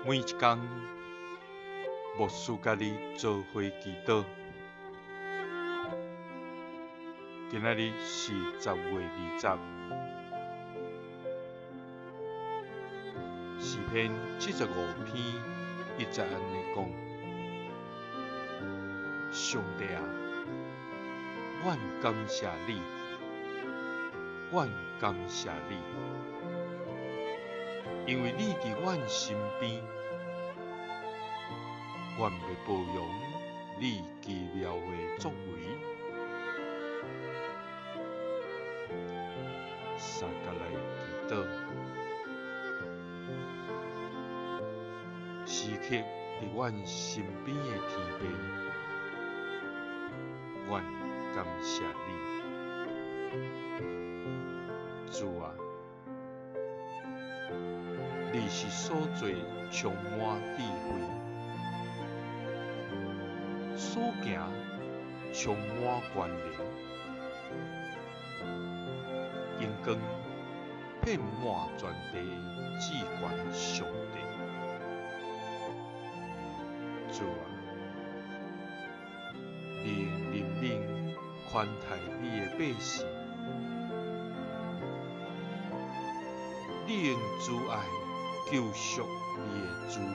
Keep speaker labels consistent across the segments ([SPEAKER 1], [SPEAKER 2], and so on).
[SPEAKER 1] 每一天，牧师甲你做伙祈祷。今仔日是10月20，诗篇75篇1节安尼讲：上帝啊，阮感谢你，阮感谢你，因为你伫阮身边，阮要保养你奇妙的作为。三甲来祈祷，时刻伫阮身边的天父，阮感谢你，主啊，你是所做充满智慧，所行充满关联。阳光遍满全地至高上帝，主啊，你怜悯宽待你的百姓，你用慈爱救赎你的子民，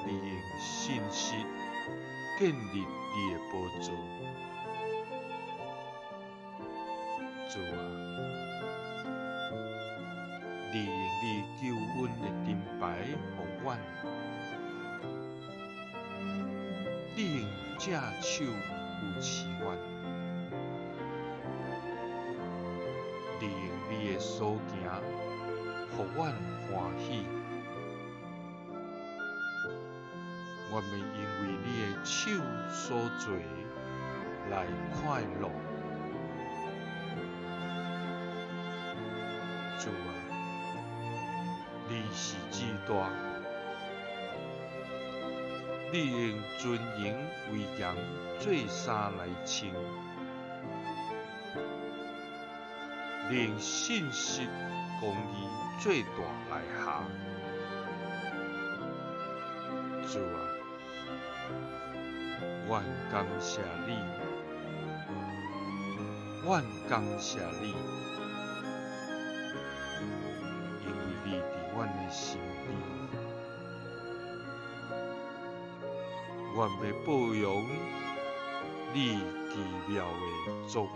[SPEAKER 1] 你用信实建立你的宝座。主啊，你用你救恩的盾牌予阮，你用正手扶持阮，你用你的所行予阮欢喜，阮们因为你的手所做来快乐。主啊，你是至大，你用尊荣威严做衫来穿，你用信实公义做大来下。主啊，阮感谢你，阮感谢你。你伫阮的身边，阮要保养你奇妙的作为。